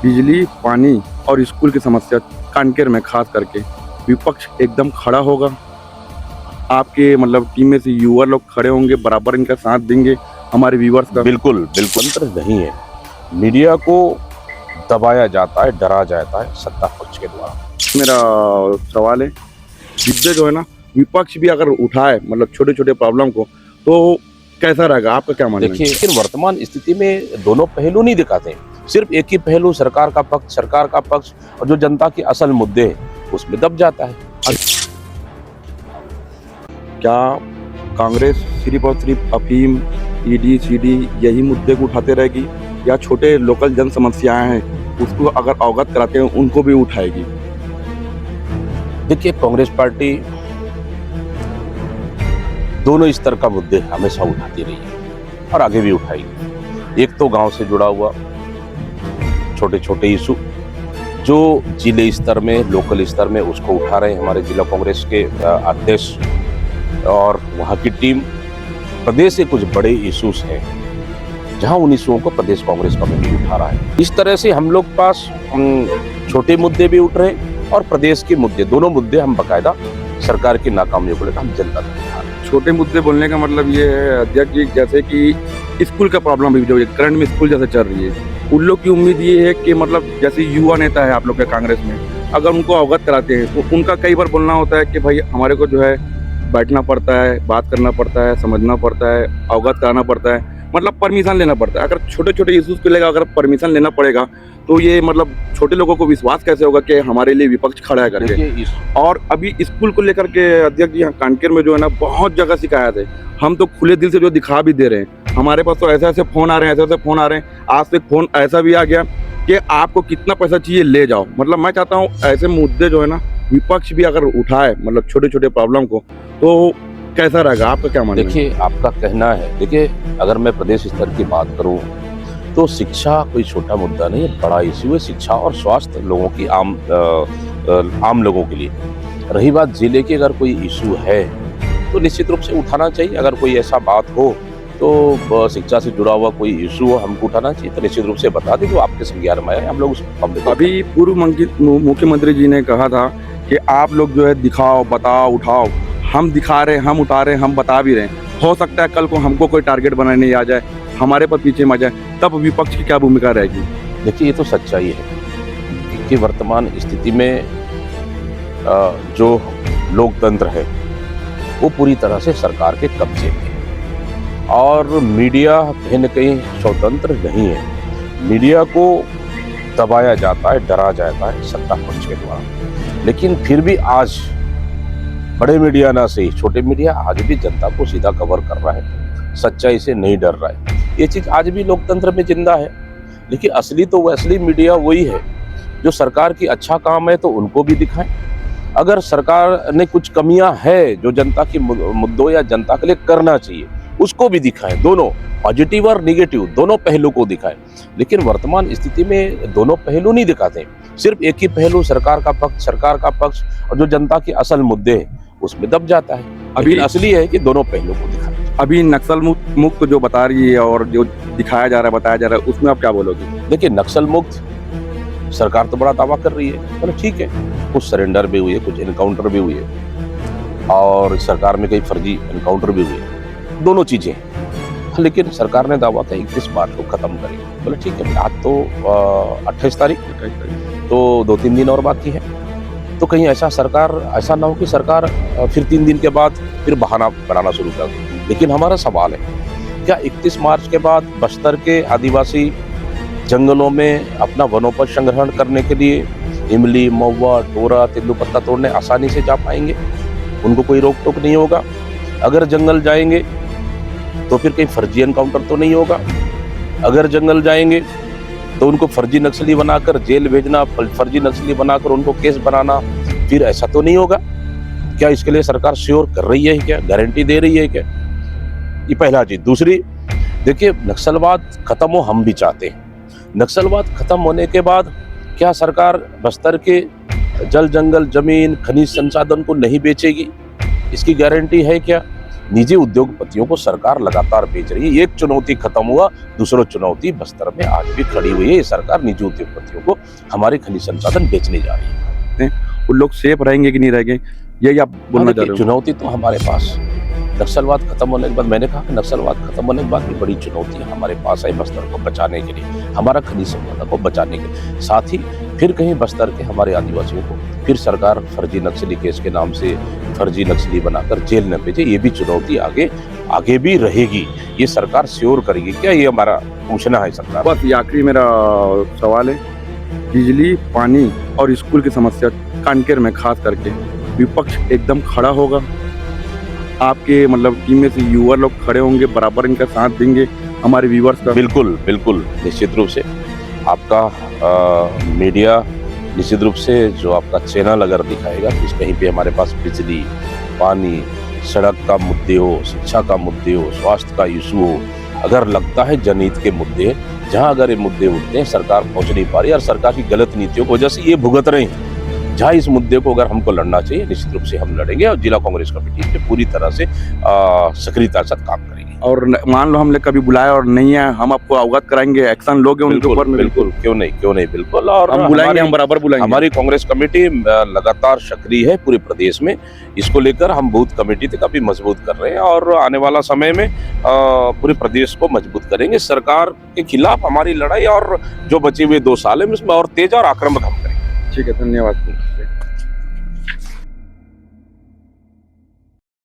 बिजली, पानी और स्कूल की समस्या कानकेर में खास करके विपक्ष एकदम खड़ा होगा। आपके मतलब टीम में से युवा लोग खड़े होंगे, बराबर इनका साथ देंगे हमारे व्यूअर्स का। बिल्कुल बिल्कुल नहीं है। मीडिया को दबाया जाता है, डरा जाता है सत्ता पक्ष के द्वारा। मेरा सवाल है, जिससे जो है ना विपक्ष भी अगर उठाए मतलब छोटे छोटे प्रॉब्लम को, तो कैसा रहेगा? आपका क्या मानना है? देखिए, लेकिन वर्तमान स्थिति में दोनों पहलू नहीं दिखाते हैं। सिर्फ एक ही पहलू सरकार का पक्ष और जो जनता के असल मुद्दे हैं उसमें दब जाता है। क्या कांग्रेस सिर्फ और सिर्फ अफीम, ईडी, सीडी यही मुद्दे को उठाते रहेगी, या छोटे लोकल जन समस्याएं हैं उसको अगर अवगत कराते हैं उनको भी उठाएगी? देखिए, कांग्रेस पार्टी दोनों स्तर का मुद्दे हमेशा उठाती रही है और आगे भी उठाएगी। एक तो गांव से जुड़ा हुआ छोटे छोटे इशू जो जिले स्तर में, लोकल स्तर में उसको उठा रहे हैं हमारे जिला कांग्रेस के अध्यक्ष और वहाँ की टीम। प्रदेश के कुछ बड़े इश्यूज हैं जहाँ उन इशुओं को प्रदेश कांग्रेस कमेटी उठा रहा है। इस तरह से हम लोग पास छोटे मुद्दे भी उठ रहे हैं और प्रदेश के मुद्दे, दोनों मुद्दे हम बाकायदा सरकार की नाकामियों को लेकर हम जनता तक उठा रहे हैं। छोटे मुद्दे बोलने का मतलब ये है अध्यक्ष जी, जैसे कि स्कूल का प्रॉब्लम भी जो करंट में स्कूल जैसे चल रही है, उन लोग की उम्मीद ये है कि मतलब जैसे युवा नेता है आप लोग के कांग्रेस में, अगर उनको अवगत कराते हैं तो उनका कई बार बोलना होता है कि भाई हमारे को जो है बैठना पड़ता है, बात करना पड़ता है, समझना पड़ता है, अवगत कराना पड़ता है, मतलब परमिशन लेना पड़ता है। अगर छोटे छोटे इश्यूज के लिए अगर परमिशन लेना पड़ेगा तो ये मतलब छोटे लोगों को विश्वास कैसे होगा कि हमारे लिए विपक्ष खड़ा है करके? और अभी स्कूल को लेकर के अध्यक्ष जी, यहाँ कानकेर में जो है ना बहुत जगह शिकायत है। हम तो खुले दिल से जो दिखा भी दे रहे हैं, हमारे पास तो ऐसे ऐसे फोन आ रहे हैं, ऐसे ऐसे फोन आ रहे हैं। आज से फोन ऐसा भी आ गया कि आपको कितना पैसा चाहिए ले जाओ। मतलब मैं चाहता हूँ ऐसे मुद्दे जो है ना विपक्ष भी अगर उठाए मतलब छोटे छोटे प्रॉब्लम को, तो कैसा रहेगा? आपका क्या मानना है? देखिए, आपका कहना है, देखिए अगर मैं प्रदेश स्तर की बात करूं तो शिक्षा कोई छोटा मुद्दा नहीं है, बड़ा इश्यू है। शिक्षा और स्वास्थ्य लोगों की आम लोगों के लिए। रही बात जिले की, अगर कोई इशू है तो निश्चित रूप से उठाना चाहिए। अगर कोई ऐसा बात हो तो शिक्षा से जुड़ा हुआ कोई इशू हो हमको उठाना चाहिए, तो निश्चित रूप से बता दें जो आपके संज्ञान में आए, हम लोग उसको। अभी पूर्व मुख्यमंत्री जी ने कहा था कि आप लोग जो है दिखाओ, बताओ, उठाओ। हम दिखा रहे हैं, हम उठा रहे हैं, हम बता भी रहे हैं। हो सकता है कल को हमको कोई टारगेट बनाने आ जाए, हमारे पर पीछे में आ जाए, तब विपक्ष की क्या भूमिका रहेगी? देखिए, ये तो सच्चाई है कि वर्तमान स्थिति में जो लोकतंत्र है वो पूरी तरह से सरकार के कब्जे में है और मीडिया कहीं न कहीं स्वतंत्र नहीं है। मीडिया को दबाया जाता है, डरा जाता है सत्ता पक्ष के द्वारा। लेकिन फिर भी आज बड़े मीडिया ना सही, छोटे मीडिया आज भी जनता को सीधा कवर कर रहा है, सच्चाई से नहीं डर रहा है। ये चीज़ आज भी लोकतंत्र में जिंदा है। लेकिन असली मीडिया वही है जो सरकार की अच्छा काम है तो उनको भी दिखाएं। अगर सरकार ने कुछ कमियां है जो जनता की मुद्दों या जनता के लिए करना चाहिए उसको भी दिखाएं। दोनों पॉजिटिव और निगेटिव दोनों पहलू को दिखाएं। लेकिन वर्तमान स्थिति में दोनों पहलू नहीं दिखाते हैं। सिर्फ एक ही पहलू सरकार का पक्ष और जो जनता के असल मुद्दे हैं उसमें दब जाता है। अभी असली है कि दोनों पहलू को दिखाएं। अभी नक्सल मुक्त जो बता रही है और जो दिखाया जा रहा है, बताया जा रहा है, उसमें आप क्या बोलोगे? देखिए, नक्सल मुक्त सरकार तो बड़ा दावा कर रही है, चलो ठीक है, कुछ सरेंडर भी हुए, कुछ एनकाउंटर भी हुए और सरकार में कई फर्जी एनकाउंटर भी हुए, दोनों चीजें। लेकिन सरकार ने दावा था 31 मार्च को खत्म करेंगे। बोले ठीक है, आज तो 28 तारीख, तो 2-3 दिन और बाकी है। तो कहीं ऐसा ना हो कि सरकार फिर 3 दिन के बाद फिर बहाना बनाना शुरू कर दे। लेकिन हमारा सवाल है, क्या 31 मार्च के बाद बस्तर के आदिवासी जंगलों में अपना वनोपज संग्रहण करने के लिए इमली, महुआ, टोरा, तेंदुपत्ता तोड़ने आसानी से जा पाएंगे? उनको कोई रोक टोक नहीं होगा? अगर जंगल जाएंगे तो फिर कहीं फर्जी एनकाउंटर तो नहीं होगा? अगर जंगल जाएंगे तो उनको फर्जी नक्सली बनाकर जेल भेजना, फर्जी नक्सली बनाकर उनको केस बनाना, फिर ऐसा तो नहीं होगा? क्या इसके लिए सरकार श्योर कर रही है क्या, गारंटी दे रही है क्या? ये पहला चीज। दूसरी, देखिए, नक्सलवाद खत्म हो हम भी चाहते हैं। नक्सलवाद खत्म होने के बाद क्या सरकार बस्तर के जल, जंगल, जमीन, खनिज संसाधन को नहीं बेचेगी? इसकी गारंटी है क्या? निजी उद्योगपतियों को सरकार लगातार बेच रही है। एक चुनौती खत्म हुआ, दूसरा चुनौती बस्तर में आज भी खड़ी हुई है। ये सरकार निजी उद्योगपतियों को हमारे खनिज संसाधन बेचने जा रही है। उन लोग सेफ रहेंगे कि नहीं रहेंगे, यही आप बोलना चाह रहे हो? चुनौती तो हमारे पास, नक्सलवाद खत्म होने के बाद, मैंने कहा नक्सलवाद खत्म होने के बाद भी बड़ी चुनौती हमारे पास है बस्तर को बचाने के लिए, हमारा खनिज संपदा को बचाने के लिए। साथ ही फिर कहीं बस्तर के हमारे आदिवासियों को फिर सरकार फर्जी नक्सली केस के नाम से फर्जी नक्सली बनाकर जेल न भेजे, ये भी चुनौती आगे भी रहेगी। ये सरकार श्योर करेगी क्या, ये हमारा पूछना है सरकार। बस ये आखिरी मेरा सवाल है, बिजली, पानी और स्कूल की समस्या कानकेर में खास करके विपक्ष एकदम खड़ा होगा, आपके मतलब टीम में से युवा लोग खड़े होंगे, बराबर इनका साथ देंगे हमारे व्यूअर्स का? बिल्कुल बिल्कुल, निश्चित रूप से आपका मीडिया, निश्चित रूप से जो आपका चैनल अगर दिखाएगा कि कहीं पे हमारे पास बिजली, पानी, सड़क का मुद्दे हो, शिक्षा का मुद्दे हो, स्वास्थ्य का इशू हो, अगर लगता है जनहित के मुद्दे, जहां अगर ये मुद्दे उठते हैं सरकार पहुंच नहीं पा रही और सरकार की गलत नीतियों की वजह से ये भुगत रहे हैं, जहाँ इस मुद्दे को अगर हमको लड़ना चाहिए निश्चित रूप से हम लड़ेंगे और जिला कांग्रेस कमेटी पे पूरी तरह से सक्रियता के साथ काम करेंगे। और मान लो हमने कभी बुलाया और नहीं है, हम आपको अवगत कराएंगे, एक्शन लोगे उनके ऊपर में? बिल्कुल, क्यों नहीं बिल्कुल। और हम बुलाएंगे, हम बराबर बुलाएंगे। हमारी कांग्रेस कमेटी लगातार सक्रिय है पूरे प्रदेश में, इसको लेकर हम बूथ कमेटी तक काफी मजबूत कर रहे हैं और आने वाला समय में पूरे प्रदेश को मजबूत करेंगे। सरकार के खिलाफ हमारी लड़ाई और जो बचे हुए 2 साल है उसमें और तेज और आक्रामक हम करेंगे। ठीक है, धन्यवाद।